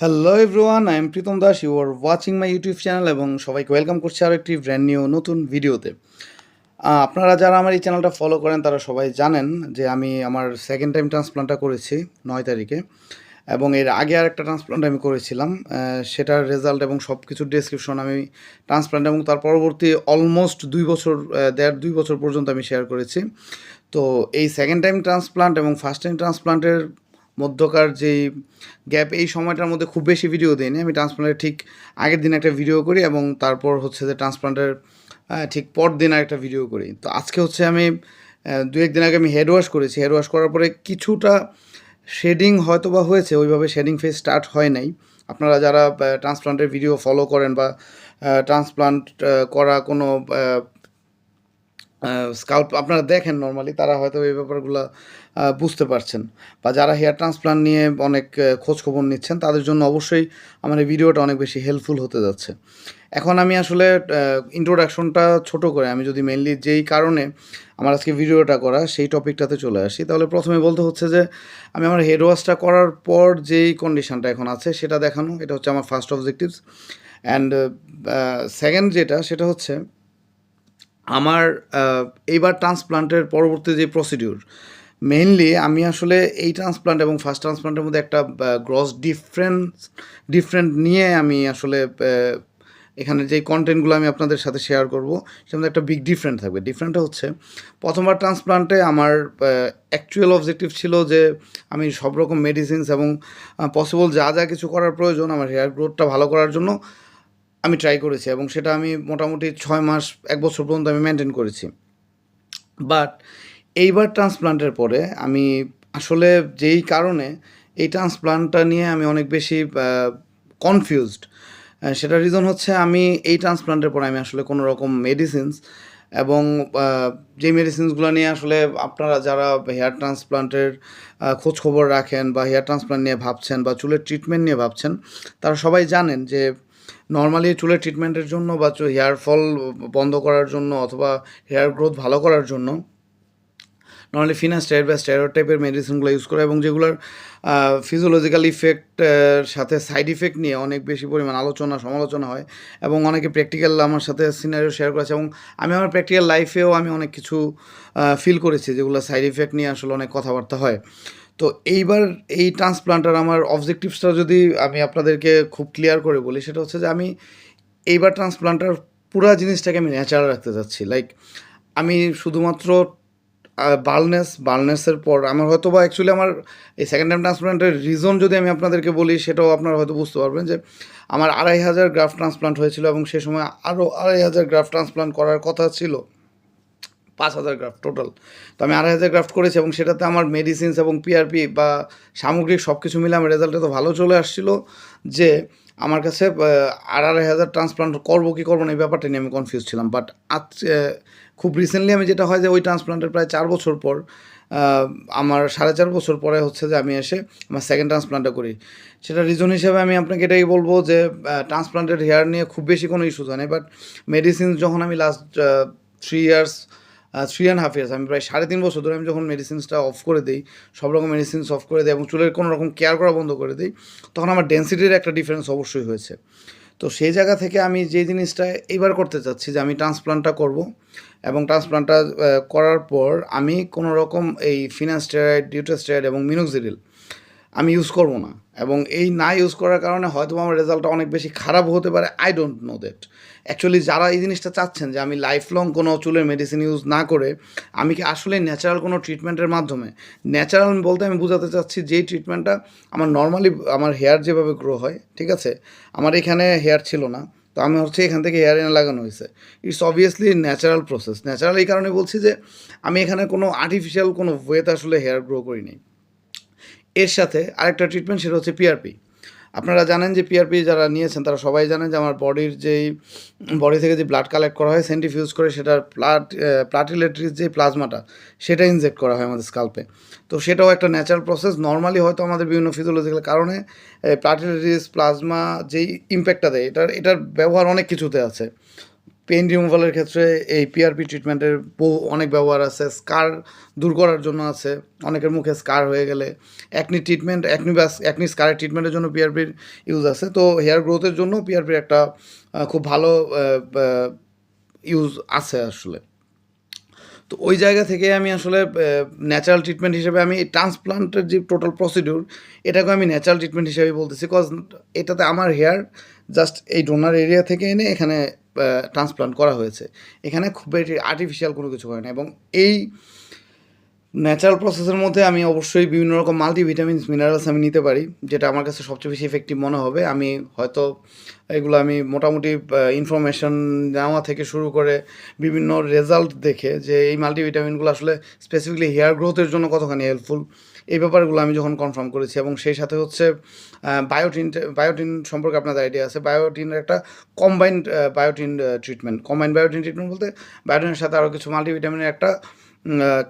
Hello everyone, I am Pritam Das. You are watching my YouTube channel এবং সবাইকে welcome করছি আরও একটি ব্র্যান্ড নিউ নতুন ভিডিওতে। আপনারা যারা আমার এই চ্যানেলটা ফলো করেন তারা সবাই জানেন যে আমি আমার সেকেন্ড টাইম ট্রান্সপ্লান্টটা করেছি ৯ তারিখে, এবং এর আগে আরেকটা ট্রান্সপ্লান্ট আমি করেছিলাম। সেটার রেজাল্ট এবং সব কিছুর ডেসক্রিপশন আমি ট্রান্সপ্লান্ট এবং তার পরবর্তী অলমোস্ট ২ বছর, ১.৫-২ বছর পর্যন্ত আমি শেয়ার করেছি। তো এই সেকেন্ড টাইম ট্রান্সপ্লান্ট এবং ফার্স্ট টাইম ট্রান্সপ্লান্টের মধ্যকার যেই গ্যাপ, এই সময়টার মধ্যে খুব বেশি ভিডিও দিইনি। আমি ট্রান্সপ্লান্টের ঠিক আগের দিন একটা ভিডিও করি এবং তারপর হচ্ছে যে ট্রান্সপ্লান্টের ঠিক পরদিন আরেকটা ভিডিও করি। তো আজকে হচ্ছে আমি ২-১ দিন আগে আমি হেড ওয়াশ করেছি। হেড ওয়াশ করার পরে কিছুটা শেডিং হয়তোবা হয়েছে, ওইভাবে শেডিং ফেজ স্টার্ট হয় নাই। আপনারা যারা ট্রান্সপ্লান্টের ভিডিও ফলো করেন বা ট্রান্সপ্লান্ট করা কোনো স্কাল্প আপনারা দেখেন নর্মালি, তারা হয়তো এই ব্যাপারগুলো বুঝতে পারছেন, বা যারা হেয়ার ট্রান্সপ্লান্ট নিয়ে অনেক খোঁজখবর নিচ্ছেন তাদের জন্য অবশ্যই আমার এই ভিডিওটা অনেক বেশি হেল্পফুল হতে যাচ্ছে। এখন আমি আসলে ইন্ট্রোডাকশনটা ছোট করে আমি যদি মেইনলি যেই কারণে আমার আজকে ভিডিওটা করা সেই টপিকটাতে চলে আসি, তাহলে প্রথমে বলতে হচ্ছে যে আমি আমার হেড ওয়াশটা করার পর যেই কন্ডিশনটা এখন আছে সেটা দেখানো। এটা হচ্ছে আমার ফার্স্ট অবজেক্টিভস। অ্যান্ড সেকেন্ড যেটা, সেটা হচ্ছে আমার এইবার ট্রান্সপ্লান্টের পরবর্তী যে প্রসিডিউর, মেইনলি আমি আসলে এই ট্রান্সপ্লান্ট এবং ফার্স্ট ট্রান্সপ্লান্টের মধ্যে একটা গ্রস ডিফারেন্ট নিয়ে আমি আসলে এখানে যেই কন্টেন্টগুলো আমি আপনাদের সাথে শেয়ার করব সের মধ্যে একটা বিগ ডিফারেন্ট থাকবে। ডিফারেন্টটা হচ্ছে, প্রথমবার ট্রান্সপ্লান্টে আমার অ্যাকচুয়াল অবজেক্টিভ ছিল যে আমি সব রকম মেডিসিনস এবং পসিবল যা যা কিছু করার প্রয়োজন আমার হেয়ার গ্রোথটা ভালো করার জন্য আমি ট্রাই করেছি, এবং সেটা আমি মোটামুটি ৬ মাস ১ বছর পর্যন্ত আমি মেনটেন করেছি। বাট এইবার ট্রান্সপ্লান্টের পরে আমি আসলে যেই কারণে এই ট্রান্সপ্লান্টটা নিয়ে আমি অনেক বেশি কনফিউজড, সেটার রিজন হচ্ছে আমি এই ট্রান্সপ্লান্টের পরে আমি আসলে কোনো রকম মেডিসিনস এবং যেই মেডিসিনসগুলো নিয়ে আসলে আপনারা যারা হেয়ার ট্রান্সপ্লান্টের খোঁজখবর রাখেন বা হেয়ার ট্রান্সপ্লান্ট নিয়ে ভাবছেন বা চুলের ট্রিটমেন্ট নিয়ে ভাবছেন, তারা সবাই জানেন যে নর্মালি চুলের ট্রিটমেন্টের জন্য বা হেয়ার ফল বন্ধ করার জন্য অথবা হেয়ার গ্রোথ ভালো করার জন্য নর্মালি ফিনাস্টেরয়েড বা স্টেরয়েড টাইপের মেডিসিনগুলো ইউজ করা, এবং যেগুলোর ফিজিওলজিক্যাল ইফেক্টের সাথে সাইড ইফেক্ট নিয়ে অনেক বেশি পরিমাণ সমালোচনা হয়, এবং অনেকে প্র্যাকটিক্যাল আমার সাথে সিনারিও শেয়ার করেছে, এবং আমি আমার প্র্যাকটিক্যাল লাইফেও আমি অনেক কিছু ফিল করেছি যেগুলো সাইড ইফেক্ট নিয়ে আসলে অনেক কথাবার্তা হয়। তো এইবার এই ট্রান্সপ্লান্টার আমার অবজেক্টিভসটা যদি আমি আপনাদেরকে খুব ক্লিয়ার করে বলি, সেটা হচ্ছে যে আমি এইবার ট্রান্সপ্লান্টার পুরা জিনিসটাকে আমি ন্যাচারাল রাখতে চাচ্ছি। লাইক আমি শুধুমাত্র বালনেসের পর আমার হয়তো বা অ্যাকচুয়ালি আমার এই সেকেন্ড টাইম ট্রান্সপ্লান্টের রিজন যদি আমি আপনাদেরকে বলি, সেটাও আপনারা হয়তো বুঝতে পারবেন যে আমার ২,৫০০ গ্রাফট ট্রান্সপ্লান্ট হয়েছিল, এবং সে সময় আরও ২,৫০০ গ্রাফট ট্রান্সপ্লান্ট করার কথা ছিল, ৫,০০০ গ্রাফট টোটাল। তো আমি ২,৫০০ গ্রাফট করেছি, এবং সেটাতে আমার মেডিসিনস এবং পিআরপি বা সামগ্রিক সব কিছু মিলে আমার রেজাল্ট এত ভালো চলে আসছিল যে আমার কাছে ২,৫০০ ট্রান্সপ্লান্ট করবো কি করবো না এই ব্যাপারটা নিয়ে আমি কনফিউজ ছিলাম। বাট আজ খুব রিসেন্টলি আমি যেটা হয় যে ওই ট্রান্সপ্লান্টের প্রায় ৪ বছর পর, আমার ৪.৫ বছর পরে হচ্ছে যে আমি এসে আমার সেকেন্ড ট্রান্সপ্লান্টটা করি। সেটার রিজন হিসেবে আমি আপনাকে এটাই বলবো যে ট্রান্সপ্লান্টেড হেয়ার নিয়ে খুব বেশি কোনো ইস্যুস হয় না। বাট মেডিসিনস যখন আমি লাস্ট 3.5 ইয়ার্স, আমি প্রায় ৩.৫ বছর ধরে আমি যখন মেডিসিনসটা অফ করে দিই, সব রকম মেডিসিনস অফ করে দিই এবং চুলের কোনো রকম কেয়ার করা বন্ধ করে দিই, তখন আমার ডেন্সিটির একটা ডিফারেন্স অবশ্যই হয়েছে। তো সেই জায়গা থেকে আমি যে জিনিসটা এইবার করতে চাচ্ছি যে আমি ট্রান্সপ্লান্টটা করব, এবং ট্রান্সপ্লান্টটা করার পর আমি কোনো রকম এই ফিনাস্টেরয়েড, ডিউটেস্টেরয়েড এবং মিনোক্সিডিল আমি ইউজ করব না, এবং এই না ইউজ করার কারণে হয়তো আমার রেজাল্টটা অনেক বেশি খারাপ হতে পারে। I don't know that. Actually যারা এই জিনিসটা চাচ্ছেন যে আমি লাইফ লং কোনো চুলের মেডিসিন ইউজ না করে আমি কি আসলে ন্যাচারাল কোনো ট্রিটমেন্টের মাধ্যমে, ন্যাচারাল বলতে আমি বোঝাতে চাচ্ছি যেই ট্রিটমেন্টটা আমার নর্মালি আমার হেয়ার যেভাবে গ্রো হয়, ঠিক আছে, আমার এখানে হেয়ার ছিল না, তো আমি হচ্ছে এখান থেকে হেয়ার এনে লাগানো হয়েছে। It's obviously natural process. Natural এই কারণে বলছি যে আমি এখানে কোনো আর্টিফিশিয়াল কোনো ওয়েতে আসলে হেয়ার গ্রো করিনি। এর সাথে আরেকটা ট্রিটমেন্ট, সেটা হচ্ছে পিআরপি। আপনারা জানেন যে পিআরপি যারা নিয়েছেন তারা সবাই জানেন যে আমার বডি থেকে যে ব্লাড কালেক্ট করা হয় সেন্ট্রিফিউজ করে, সেটার প্লাটিলেট্রিজ যে প্লাজমাটা সেটা ইনজেক্ট করা হয় আমাদের স্কাল্পে। তো সেটাও একটা ন্যাচারাল প্রসেস। নর্মালি হয়তো আমাদের বিভিন্ন ফিজিওলজিক্যাল কারণে প্লাটিলেট্রিজ প্লাজমা যেই ইম্প্যাক্টটা দেয়, এটার ব্যবহার অনেক কিছুতে আছে। পেইন রিমুভালের ক্ষেত্রে এই পিআরপি ট্রিটমেন্টের অনেক ব্যবহার আছে। স্কার দূর করার জন্য আছে, অনেকের মুখে স্কার হয়ে গেলে অ্যাকনি ট্রিটমেন্ট, অ্যাকনি স্কারের ট্রিটমেন্টের জন্য পিআরপির ইউজ আছে। তো হেয়ার গ্রোথের জন্য পিআরপির একটা খুব ভালো ইউজ আছে আসলে। তো ওই জায়গা থেকে আমি আসলে ন্যাচারাল ট্রিটমেন্ট হিসেবে আমি ট্রান্সপ্লান্টের যে টোটাল প্রসিডিউর, এটাকে আমি ন্যাচারাল ট্রিটমেন্ট হিসেবেই বলতেছি। কজ এটাতে আমার হেয়ার জাস্ট এই ডোনার এরিয়া থেকে এনে এখানে ট্রান্সপ্লান্ট করা হয়েছে। এখানে খুব বেশি আর্টিফিশিয়াল কোনো কিছু হয় না। এবং এই ন্যাচারাল প্রসেসের মধ্যে আমি অবশ্যই বিভিন্ন রকম মাল্টিভিটামিনস, মিনারেলস আমি নিতে পারি, যেটা আমার কাছে সবচেয়ে বেশি ইফেক্টিভ মনে হবে। আমি হয়তো এগুলো আমি মোটামুটি ইনফরমেশন নেওয়া থেকে শুরু করে বিভিন্ন রেজাল্ট দেখে যে এই মাল্টিভিটামিনগুলো আসলে স্পেসিফিকলি হেয়ার গ্রোথের জন্য কতখানি হেল্পফুল, এই ব্যাপারগুলো আমি যখন কনফার্ম করেছি। এবং সেই সাথে হচ্ছে বায়োটিন সম্পর্কে আপনাদের আইডিয়া আছে। বায়োটিনের একটা কম্বাইন্ড বায়োটিন ট্রিটমেন্ট, কম্বাইন্ড বায়োটিন ট্রিটমেন্ট বলতে বায়োটিনের সাথে আরও কিছু মাল্টিভিটামিনের একটা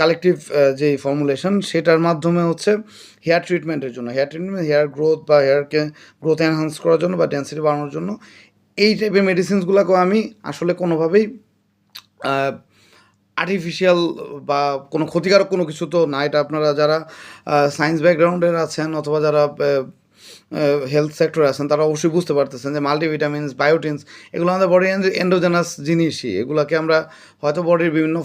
কালেকটিভ যেই ফর্মুলেশন, সেটার মাধ্যমে হচ্ছে হেয়ার ট্রিটমেন্টের জন্য, হেয়ার গ্রোথ বা হেয়ারকে গ্রোথ এনহান্স করার জন্য বা ডেন্সিটি বাড়ানোর জন্য এই টাইপের মেডিসিনসগুলোকেও আমি আসলে কোনোভাবেই আর্টিফিশিয়াল বা কোনো ক্ষতিকারক কোনো কিছু তো না। এটা আপনারা যারা সায়েন্স ব্যাকগ্রাউন্ডের আছেন অথবা যারা হেলথ সেক্টরে আছেন তারা অবশ্যই বুঝতে পারতেছেন যে মাল্টিভিটামিনস, বায়োটিনস এগুলো আমাদের বডির এন্ডোজেনাস জিনিসই। এগুলোকে আমরা হয়তো বডির বিভিন্ন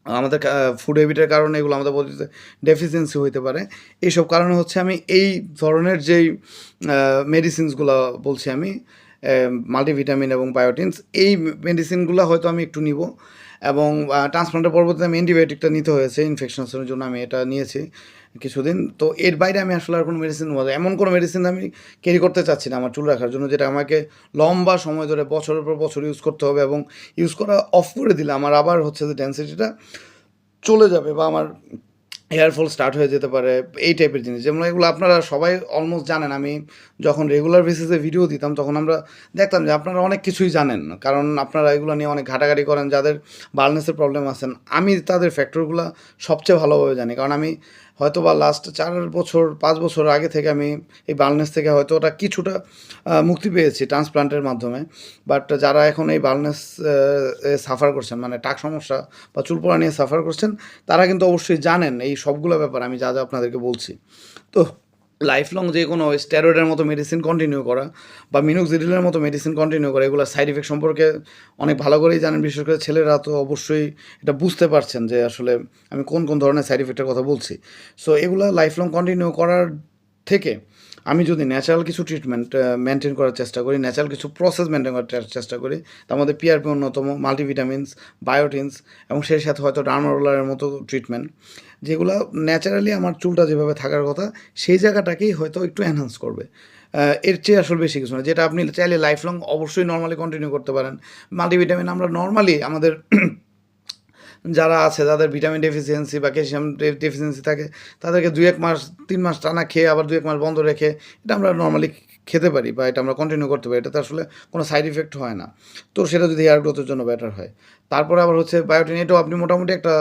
আমাদের ফুড হ্যাবিটের কারণে এগুলো আমাদের বডিতে ডেফিসিয়েন্সি হইতে পারে। এইসব কারণে হচ্ছে আমি এই ধরনের যেই মেডিসিনসগুলো বলছি আমি, মাল্টিভিটামিন এবং বায়োটিনস, এই মেডিসিনগুলো হয়তো আমি একটু নিব। এবং ট্রান্সপ্লান্টের পরবর্তীতে আমি অ্যান্টিবায়োটিকটা নিতে হয়েছে ইনফেকশনসের জন্য, আমি এটা নিয়েছি কিছুদিন। তো এর বাইরে আমি আসলে আর কোনো মেডিসিন, এমন কোনো মেডিসিন আমি ক্যারি করতে চাচ্ছি না আমার চুল রাখার জন্য, যেটা আমাকে লম্বা সময় ধরে বছরের পর বছর ইউজ করতে হবে। এবং ইউজ করা অফ করে দিলে আমার আবার হচ্ছে যে ডেন্সিটিটা চলে যাবে বা আমার হেয়ার ফল স্টার্ট হয়ে যেতে পারে, এই টাইপের জিনিস। যেমন এগুলো আপনারা সবাই অলমোস্ট জানেন। আমি যখন রেগুলার বেসিসে ভিডিও দিতাম তখন আমরা দেখতাম যে আপনারা অনেক কিছুই জানেন, কারণ আপনারা এগুলো নিয়ে অনেক ঘাটাঘাটি করেন। যাদের বার্নেসের প্রবলেম আছেন, আমি তাদের ফ্যাক্টরগুলো সবচেয়ে ভালোভাবে জানি, কারণ আমি হয়তো বা লাস্ট 4-5 বছর আগে থেকে আমি এই বার্নেস থেকে হয়তো ওটা কিছুটা মুক্তি পেয়েছি ট্রান্সপ্লান্টের মাধ্যমে। বাট যারা এখন এই বার্নেস সাফার করছেন, মানে টাক সমস্যা বা চুল পড়া নিয়ে সাফার করছেন, তারা কিন্তু অবশ্যই জানেন এই সবগুলো ব্যাপার আমি যা যা আপনাদেরকে বলছি। তো লাইফ লং যে কোনো স্টেরয়েডের মতো মেডিসিন কন্টিনিউ করা বা মিনোক্সিডিলের মতো মেডিসিন কন্টিনিউ করা, এগুলো সাইড ইফেক্ট সম্পর্কে অনেক ভালো করেই জানেন। বিশেষ করে ছেলেরা তো অবশ্যই এটা বুঝতে পারছেন যে আসলে আমি কোন কোন ধরনের সাইড ইফেক্টের কথা বলছি। সো এগুলো লাইফ লং কন্টিনিউ করার থেকে আমি যদি ন্যাচারাল কিছু ট্রিটমেন্ট মেনটেন করার চেষ্টা করি, ন্যাচারাল কিছু প্রসেস মেনটেন করার চেষ্টা করি, তার মধ্যে পিআরপি অন্যতম, মাল্টিভিটামিনস, বায়োটিনস এবং সেই সাথে হয়তো ডার্মা রোলারের মতো ট্রিটমেন্ট, যেগুলো ন্যাচারালি আমার চুলটা যেভাবে থাকার কথা সেই জায়গাটাকেই হয়তো একটু এনহান্স করবে। এর চেয়ে আসলে বেশি কিছু না, যেটা আপনি চাইলে লাইফ লং অবশ্যই নর্মালি কন্টিনিউ করতে পারেন। মাল্টিভিটামিন আমরা নর্মালি আমাদের যারা আছে যাদের ভিটামিন ডেফিসিয়েন্সি বা ক্যালসিয়াম ডেফিসিয়েন্সি থাকে, তাদেরকে 2-1 মাস 3 মাস টানা খেয়ে আবার 2-1 মাস বন্ধ রেখে এটা আমরা নর্মালি খেতে পারি বা এটা আমরা কন্টিনিউ করতে পারি। এটাতে আসলে কোনো সাইড ইফেক্ট হয় না। তো সেটা যদি হেয়ার গ্রোথের জন্য বেটার হয়। তারপরে আবার হচ্ছে বায়োটিন, এটাও আপনি মোটামুটি একটা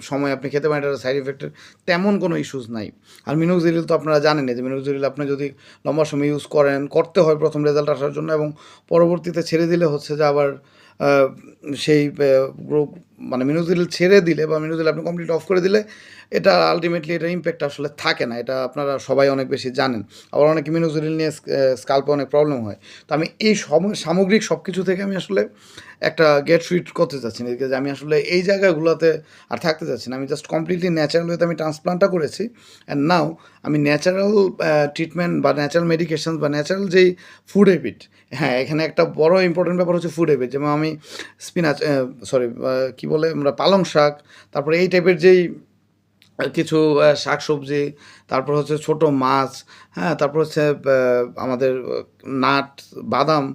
সময় আপনি খেতে পারেন, এটার সাইড ইফেক্টের তেমন কোনো ইস্যুস নাই। আর মিনোক্সিডিল তো আপনারা জানেনই যে মিনোক্সিডিল আপনি যদি লম্বা সময় ইউজ করতে হয় প্রথম রেজাল্ট আসার জন্য, এবং পরবর্তীতে ছেড়ে দিলে হচ্ছে যে আবার সেই মানে মিনোক্সিডিল ছেড়ে দিলে বা মিনোক্সিডিল আপনি কমপ্লিট অফ করে দিলে এটা আলটিমেটলি এটা ইম্প্যাক্ট আসলে থাকে না। এটা আপনারা সবাই অনেক বেশি জানেন। আবার অনেকে মিনোক্সিডিল নিয়ে স্কাল্পে অনেক প্রবলেম হয়। তো আমি এই সামগ্রিক সব কিছু থেকে আমি আসলে একটা গেট ফিট করতে চাচ্ছি না, যে আমি আসলে এই জায়গাগুলোতে আর থাকতে চাচ্ছি না। আমি জাস্ট কমপ্লিটলি ন্যাচারাল ওয়েতে আমি ট্রান্সপ্লান্টটা করেছি। অ্যান্ড নাও আমি ন্যাচারাল ট্রিটমেন্ট বা ন্যাচারাল মেডিকেশনস বা ন্যাচারাল যেই ফুড হ্যাবিট, হ্যাঁ এখানে একটা বড় ইম্পর্টেন্ট ব্যাপার হচ্ছে ফুড হ্যাবিট। যেমন আমি স্পিনাচ, কী বলে আমরা, পালং শাক, তারপরে এই টাইপের যেই কিছু শাক সবজি, তারপর হচ্ছে ছোটো মাছ, হ্যাঁ, তারপর হচ্ছে আমাদের নাট, বাদাম,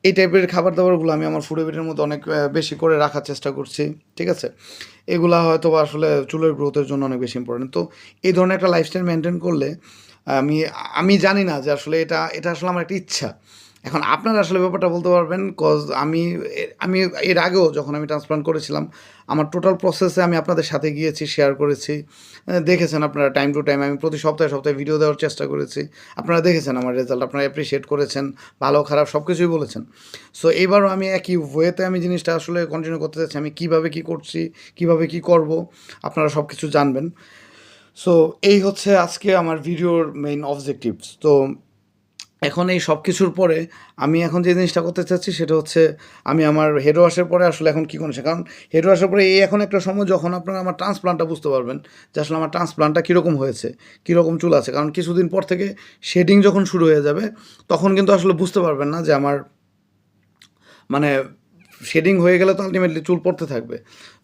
এই টাইপের খাবার দাবারগুলো আমি আমার ফুড হ্যাবিটের মধ্যে অনেক বেশি করে রাখার চেষ্টা করছি। ঠিক আছে, এগুলা হয়তো আসলে চুলের গ্রোথের জন্য অনেক বেশি ইম্পর্টেন্ট। তো এই ধরনের একটা লাইফস্টাইল মেনটেন করলে আমি আমি জানি না যে আসলে এটা আসলে আমার একটা ইচ্ছা। এখন আপনারা আসলে ব্যাপারটা বলতে পারবেন কজ আমি এর আগেও যখন আমি ট্রান্সপ্লান্ট করেছিলাম আমার টোটাল প্রসেসে আমি আপনাদের সাথে গিয়েছি, শেয়ার করেছি। দেখেছেন আপনারা টাইম টু টাইম আমি প্রতি সপ্তাহে সপ্তাহে ভিডিও দেওয়ার চেষ্টা করেছি। আপনারা দেখেছেন আমার রেজাল্ট, আপনারা অ্যাপ্রিসিয়েট করেছেন, ভালো খারাপ সব কিছুই বলেছেন। সো এইবারও আমি একই ওয়েতে আমি জিনিসটা আসলে কন্টিনিউ করতে চাচ্ছি। আমি কীভাবে কী করছি, কীভাবে কী করব, আপনারা সব কিছু জানবেন। সো এই হচ্ছে আজকে আমার ভিডিওর মেইন অবজেক্টিভস। তো এখন এই সব কিছুর পরে আমি এখন যে জিনিসটা করতে চাচ্ছি সেটা হচ্ছে আমি আমার হেড ওয়াশের পরে আসলে এখন কী করছি, কারণ হেড ওয়াশের পরে এই এখন একটা সময় যখন আপনারা আমার ট্রান্সপ্লান্টটা বুঝতে পারবেন যে আসলে আমার ট্রান্সপ্লান্টটা কীরকম হয়েছে, কীরকম চুল আছে। কারণ কিছুদিন পর থেকে শেডিং যখন শুরু হয়ে যাবে তখন কিন্তু আসলে বুঝতে পারবেন না যে আমার মানে শেডিং হয়ে গেলে তো আলটিমেটলি চুল পড়তে থাকবে,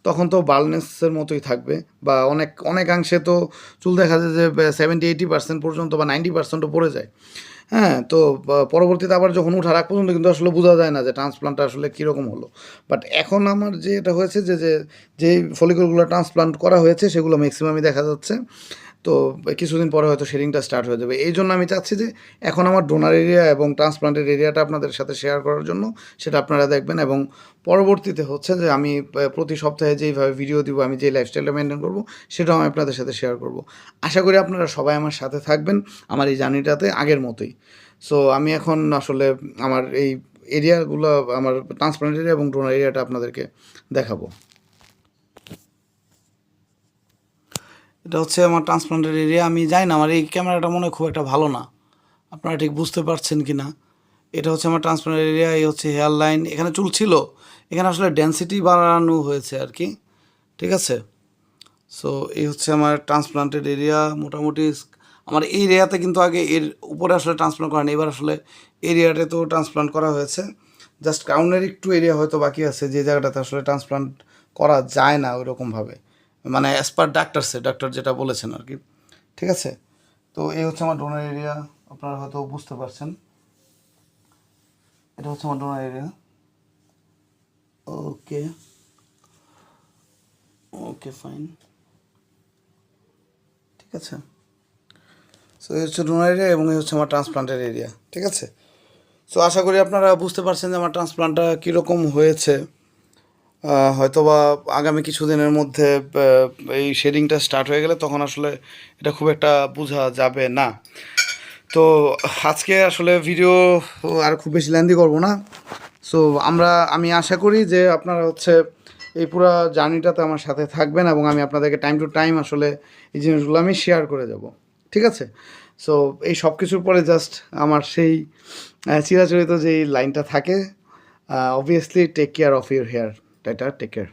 তখন তো বালনেসের মতোই থাকবে বা অনেকাংশে তো চুল দেখা যায় যে 70-80% পর্যন্ত বা 90%ও পড়ে যায়। হ্যাঁ, তো পরবর্তীতে আবার যখন ওঠার আগ পর্যন্ত কিন্তু আসলে বোঝা যায় না যে ট্রান্সপ্লান্টটা আসলে কীরকম হলো। বাট এখন আমার যে এটা হয়েছে যেই ফলিকলগুলো ট্রান্সপ্লান্ট করা হয়েছে সেগুলো ম্যাক্সিমামই দেখা যাচ্ছে। তো কিছুদিন পরে হয়তো শেডিংটা স্টার্ট হয়ে যাবে। এই জন্য আমি চাচ্ছি যে এখন আমার ডোনার এরিয়া এবং ট্রান্সপ্লান্টের এরিয়াটা আপনাদের সাথে শেয়ার করার জন্য সেটা আপনারা দেখবেন, এবং পরবর্তীতে হচ্ছে যে আমি প্রতি সপ্তাহে যেইভাবে ভিডিও দিব, আমি যে লাইফস্টাইলটা মেনটেন করব সেটাও আমি আপনাদের সাথে শেয়ার করব। আশা করি আপনারা সবাই আমার সাথে থাকবেন আমার এই জার্নিটাতে আগের মতোই। সো আমি এখন আসলে আমার এই এরিয়াগুলো, আমার ট্রান্সপ্লান্ট এরিয়া এবং ডোনার এরিয়াটা আপনাদেরকে দেখাবো। এটা হচ্ছে আমার ট্রান্সপ্লান্টের এরিয়া। আমি জানি না আমার এই ক্যামেরাটা মনে হয় খুব একটা ভালো না, আপনারা ঠিক বুঝতে পারছেন কি না। এটা হচ্ছে আমার ট্রান্সপ্লান্ট এরিয়া, এই হচ্ছে হেয়ার লাইন। এখানে চুল ছিল, এখানে আসলে ডেন্সিটি বাড়ানো হয়েছে আর কি, ঠিক আছে। সো এই হচ্ছে আমার ট্রান্সপ্লান্টেড এরিয়া। মোটামুটি আমার এই এরিয়াতে কিন্তু আগে এর উপরে আসলে ট্রান্সপ্লান্ট করা নেই, এবার আসলে এরিয়াতে তো ট্রান্সপ্লান্ট করা হয়েছে। জাস্ট ক্রাউনের একটু এরিয়া হয়তো বাকি আছে যে জায়গাটাতে আসলে ট্রান্সপ্লান্ট করা যায় না ওইরকমভাবে, মানে অ্যাজ পার ডাক্তার যেটা বলেছেন আর কি, ঠিক আছে। তো এই হচ্ছে আমার ডোনার এরিয়া, আপনারা হয়তো বুঝতে পারছেন। এটা হচ্ছে আমার ডোনার এরিয়া। ওকে ওকে ফাইন, ঠিক আছে। সো এই হচ্ছে ডোনার এরিয়া এবং এই হচ্ছে আমার ট্রান্সপ্লান্টের এরিয়া, ঠিক আছে। সো আশা করি আপনারা বুঝতে পারছেন যে আমার ট্রান্সপ্লান্টটা কীরকম হয়েছে। হয়তোবা আগামী কিছুদিনের মধ্যে এই শেডিংটা স্টার্ট হয়ে গেলে তখন আসলে এটা খুব একটা বোঝা যাবে না। তো আজকে আসলে ভিডিও আর খুব বেশি লেন্দি করব না। সো আমি আশা করি যে আপনারা হচ্ছে এই পুরো জার্নিটাতে আমার সাথে থাকবেন এবং আমি আপনাদেরকে টাইম টু টাইম আসলে এই জিনিসগুলো আমি শেয়ার করে যাব, ঠিক আছে। সো এই সব কিছুর পরে জাস্ট আমার সেই চিরাচরিত যেই লাইনটা থাকে, obviously take care of your hair, take care.